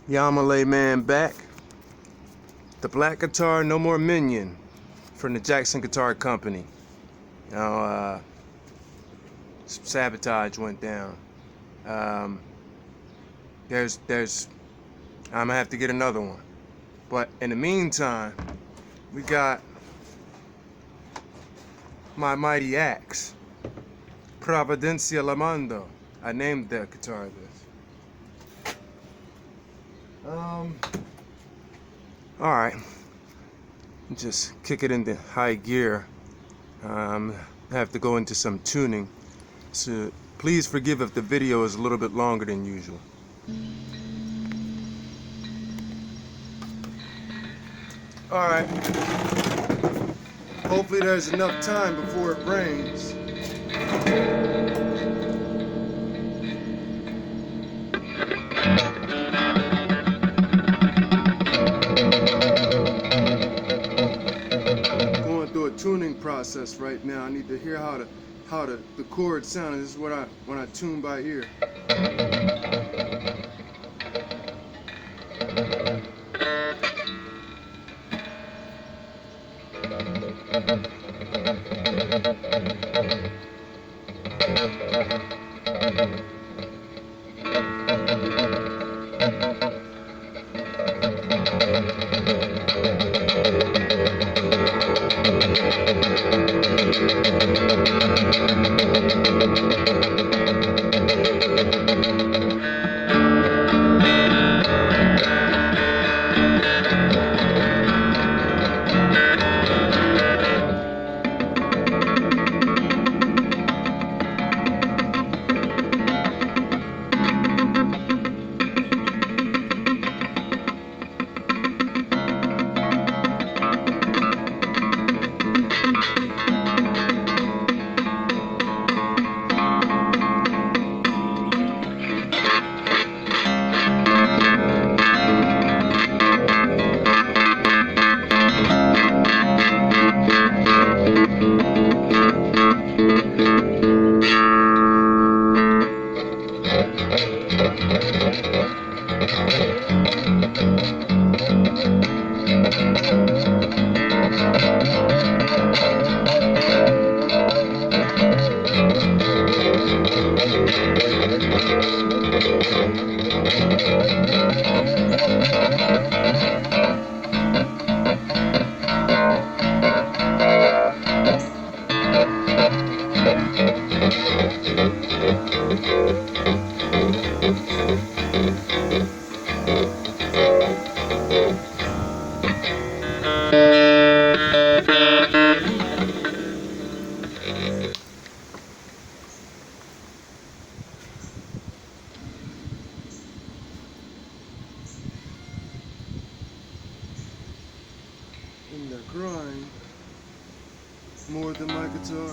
Yamillay man back. The black guitar, no more Minion, from the Jackson Guitar Company. You know, sabotage went down. I'm gonna have to get another one. But in the meantime, we got my mighty axe, Providencia Lamando. I named that guitar this. Alright, just kick it into high gear. I have to go into some tuning, so please forgive if the video is a little bit longer than usual. Alright, hopefully there's enough time before it rains. Tuning process right now. I need to hear how the chords sound. This is what when I tune by ear. In the grind, more than my guitar.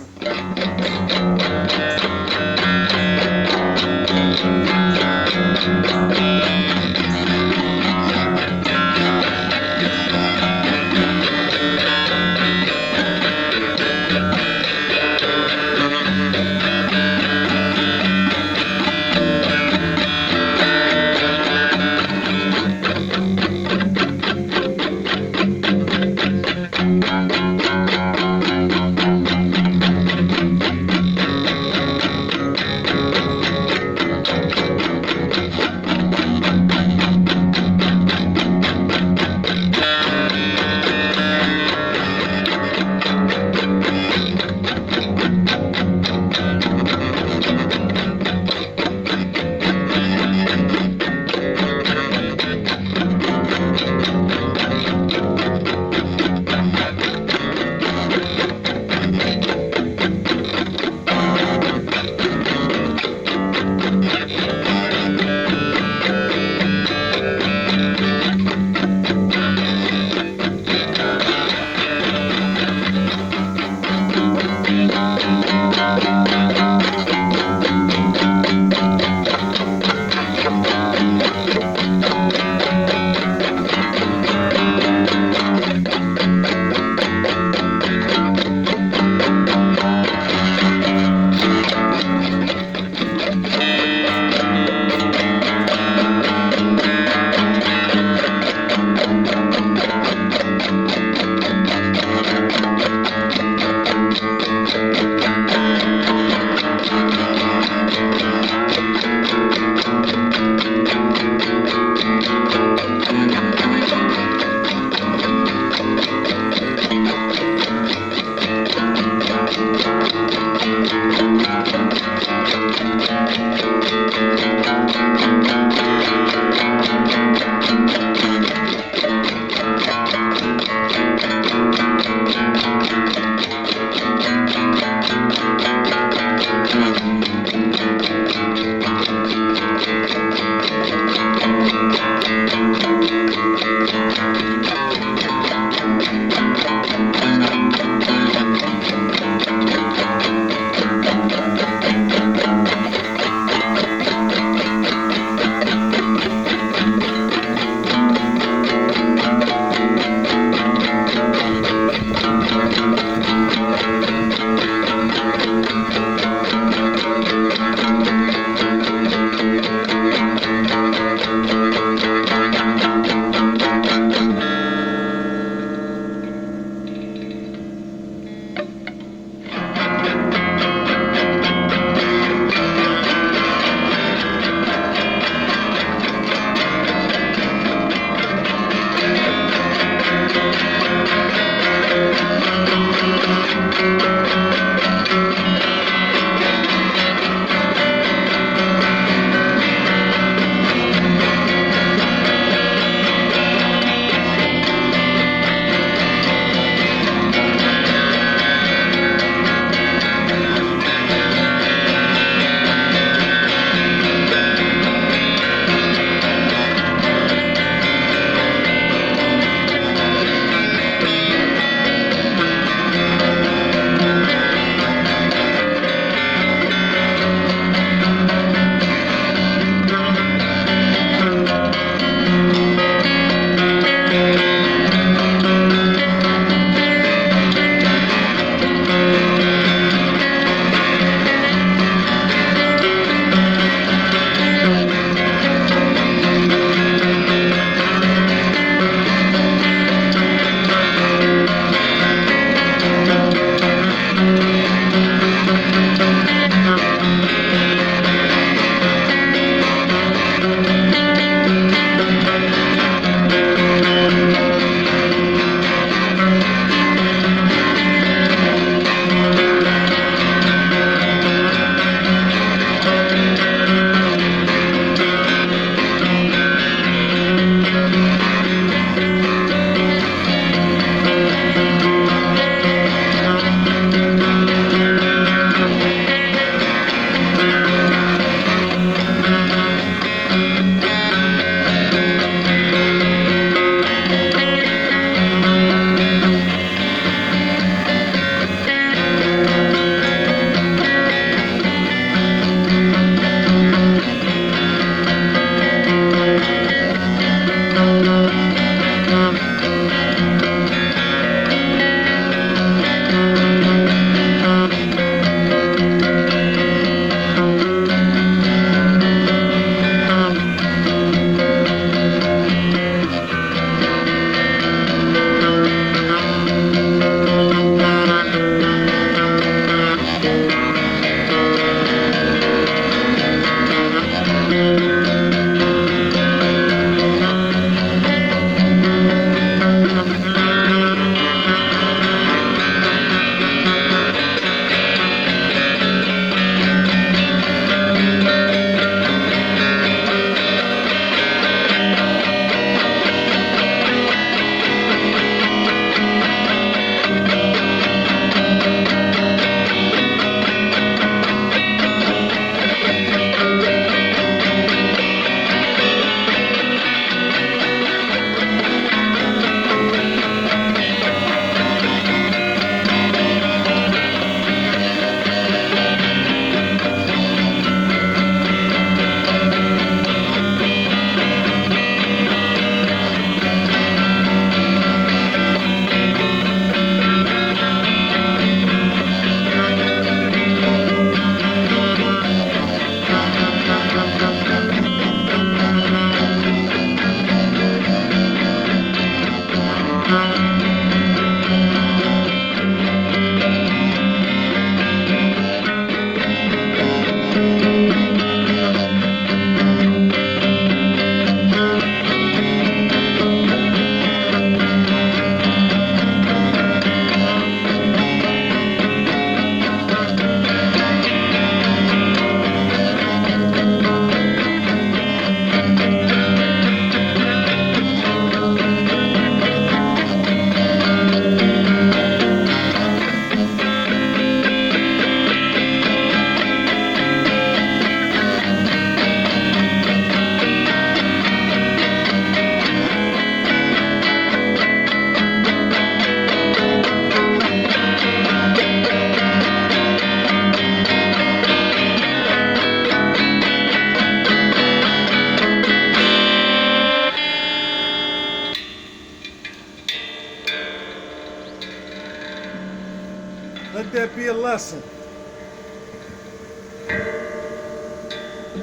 Let that be a lesson.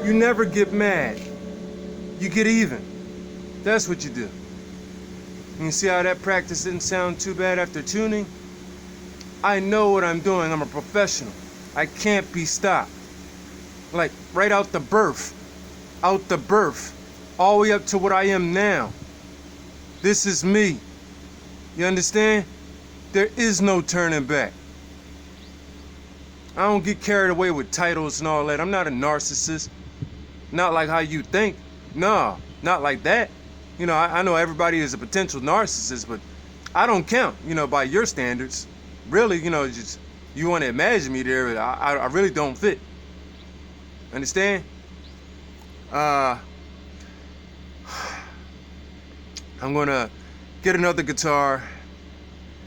You never get mad. You get even. That's what you do. And you see how that practice didn't sound too bad after tuning? I know what I'm doing. I'm a professional. I can't be stopped. Like right out the birth. Out the birth. All the way up to what I am now. This is me. You understand? There is no turning back. I don't get carried away with titles and all that. I'm not a narcissist. Not like how you think. No, not like that. You know, I know everybody is a potential narcissist, but I don't count, you know, by your standards. Really, you know, just you want to imagine me there, but I really don't fit. Understand? I'm gonna get another guitar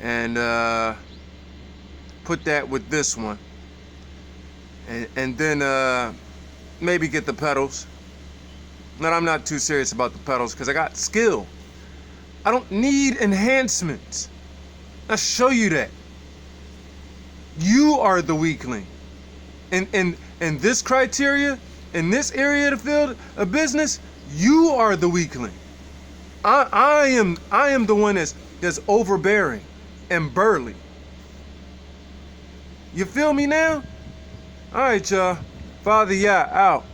and put that with this one, and then maybe get the pedals. But I'm not too serious about the pedals because I got skill. I don't need enhancements. I'll show you that. You are the weakling. In this criteria, in this area of the field of business, you are the weakling. I am the one that's overbearing and burly. You feel me now? All right, y'all. Father Ya out.